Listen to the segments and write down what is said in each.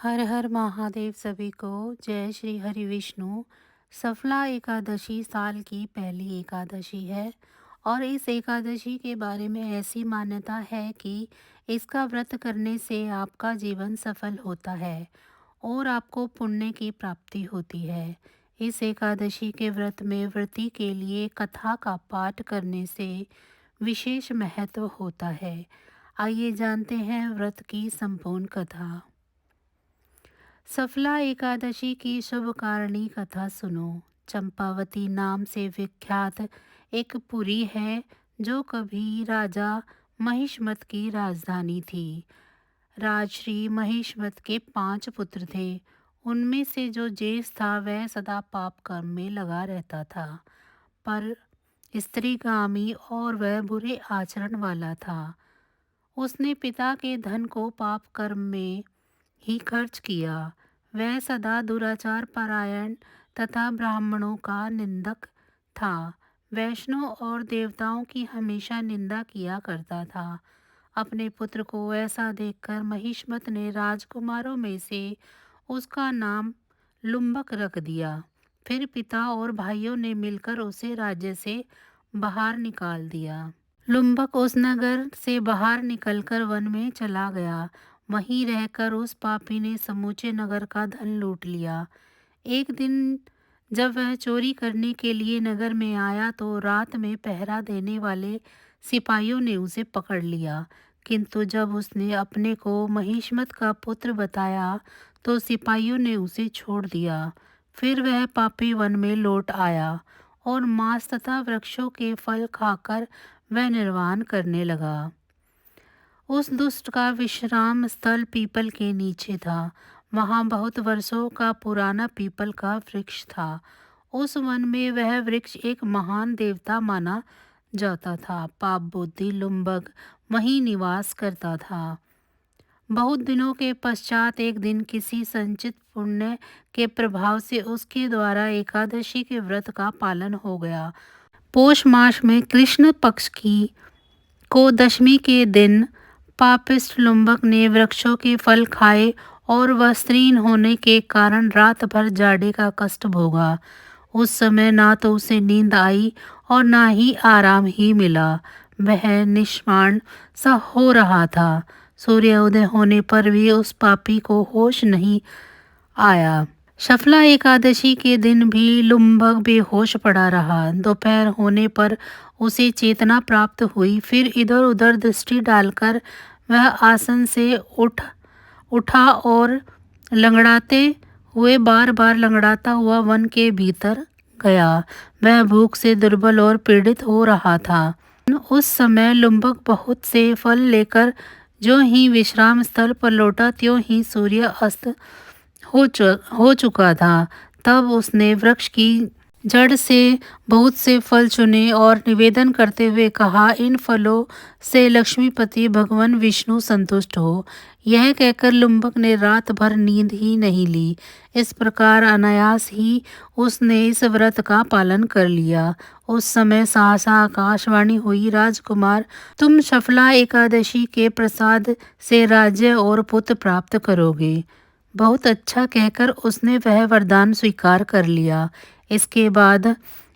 हर हर महादेव सभी को। जय श्री हरि विष्णु। सफला एकादशी साल की पहली एकादशी है और इस एकादशी के बारे में ऐसी मान्यता है कि इसका व्रत करने से आपका जीवन सफल होता है और आपको पुण्य की प्राप्ति होती है। इस एकादशी के व्रत में व्रती के लिए कथा का पाठ करने से विशेष महत्व होता है। आइए जानते हैं व्रत की संपूर्ण कथा। सफला एकादशी की शुभ कारणी कथा सुनो। चंपावती नाम से विख्यात एक पुरी है जो कभी राजा महिष्मत की राजधानी थी। राजश्री महिष्मत के 5 पुत्र थे। उनमें से जो ज्येष्ठ था वह सदा पाप कर्म में लगा रहता था, पर स्त्रीगामी और वह बुरे आचरण वाला था। उसने पिता के धन को पाप कर्म में ही खर्च किया। वह सदा दुराचार परायण तथा ब्राह्मणों का निंदक था। वैष्णव और देवताओं की हमेशा निंदा किया करता था। अपने पुत्र को ऐसा देखकर महिष्मत ने राजकुमारों में से उसका नाम लुम्बक रख दिया। फिर पिता और भाइयों ने मिलकर उसे राज्य से बाहर निकाल दिया। लुम्बक उस नगर से बाहर निकलकर वन में चला गया। वहीं रहकर उस पापी ने समूचे नगर का धन लूट लिया। एक दिन जब वह चोरी करने के लिए नगर में आया तो रात में पहरा देने वाले सिपाहियों ने उसे पकड़ लिया, किंतु जब उसने अपने को महिष्मत का पुत्र बताया तो सिपाहियों ने उसे छोड़ दिया। फिर वह पापी वन में लौट आया और मांस तथा वृक्षों के फल खाकर वह निर्वाण करने लगा। उस दुष्ट का विश्राम स्थल पीपल के नीचे था। वहां बहुत वर्षों का पुराना पीपल का वृक्ष था। उस वन में वह वृक्ष एक महान देवता माना जाता था। पाप बुद्धि लुम्बक वहीं निवास करता था। बहुत दिनों के पश्चात एक दिन किसी संचित पुण्य के प्रभाव से उसके द्वारा एकादशी के व्रत का पालन हो गया। पौष मास में कृष्ण पक्ष की को दशमी के दिन पापिष्ट लुम्बक ने वृक्षों के फल खाए और वस्त्रहीन होने के कारण रात भर जाड़े का कष्ट भोगा। उस समय ना तो उसे नींद आई और ना ही आराम ही मिला। वह निष्प्राण सा हो रहा था। सूर्योदय होने पर भी उस पापी को होश नहीं आया। सफला एकादशी के दिन भी लुम्बक बेहोश पड़ा रहा। दोपहर होने पर उसे चेतना प्राप्त हुई। फिर इधर उधर दृष्टि डालकर वह आसन से उठा और लंगड़ाते हुए बार बार लंगड़ाता हुआ वन के भीतर गया। वह भूख से दुर्बल और पीड़ित हो रहा था। उस समय लुम्बक बहुत से फल लेकर जो ही विश्राम स्थल पर लौटा त्यों ही सूर्य अस्त हो चुका था। तब उसने वृक्ष की जड़ से बहुत से फल चुने और निवेदन करते हुए कहा, इन फलों से लक्ष्मीपति भगवान विष्णु संतुष्ट हो। यह कहकर लुम्बक ने रात भर नींद ही नहीं ली। इस प्रकार अनायास ही उसने इस व्रत का पालन कर लिया। उस समय सहसा आकाशवाणी हुई, राजकुमार, तुम सफला एकादशी के प्रसाद से राज्य और पुत्र प्राप्त करोगे। बहुत अच्छा कहकर उसने वह वरदान स्वीकार कर लिया। इसके बाद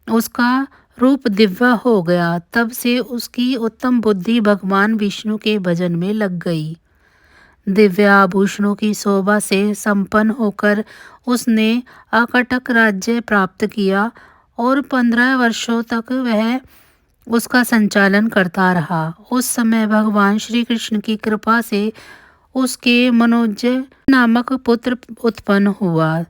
उसका रूप दिव्य हो गया। तब से उसकी उत्तम बुद्धि भगवान विष्णु के भजन में लग गई। दिव्य आभूषणों की शोभा से संपन्न होकर उसने अकटक राज्य प्राप्त किया और 15 वर्षों तक वह उसका संचालन करता रहा। उस समय भगवान श्री कृष्ण की कृपा से उसके मनोजय नामक पुत्र उत्पन्न हुआ।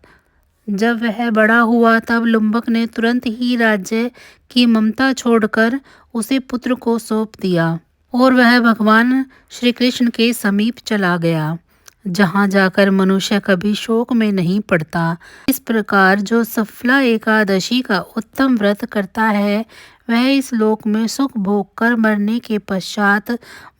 जब वह बड़ा हुआ तब लुम्बक ने तुरंत ही राज्य की ममता छोड़कर उसे पुत्र को सौंप दिया और वह भगवान श्री कृष्ण के समीप चला गया, जहाँ जाकर मनुष्य कभी शोक में नहीं पड़ता। इस प्रकार जो सफला एकादशी का उत्तम व्रत करता है वह इस लोक में सुख भोग कर मरने के पश्चात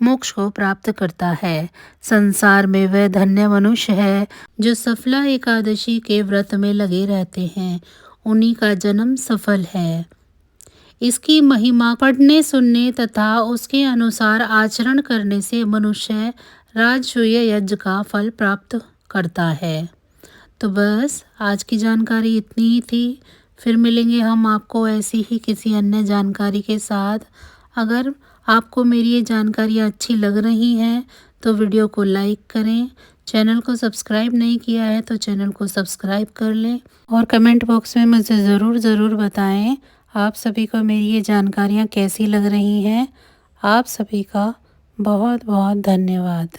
मोक्ष को प्राप्त करता है। संसार में वह धन्य मनुष्य है जो सफला एकादशी के व्रत में लगे रहते हैं। उन्हीं का जन्म सफल है। इसकी महिमा पढ़ने सुनने तथा उसके अनुसार आचरण करने से मनुष्य राजसूय यज्ञ का फल प्राप्त करता है। तो बस आज की जानकारी इतनी ही थी। फिर मिलेंगे हम आपको ऐसी ही किसी अन्य जानकारी के साथ। अगर आपको मेरी ये जानकारियाँ अच्छी लग रही हैं तो वीडियो को लाइक करें। चैनल को सब्सक्राइब नहीं किया है तो चैनल को सब्सक्राइब कर लें और कमेंट बॉक्स में मुझे ज़रूर बताएं आप सभी को मेरी ये जानकारियाँ कैसी लग रही हैं। आप सभी का बहुत बहुत धन्यवाद।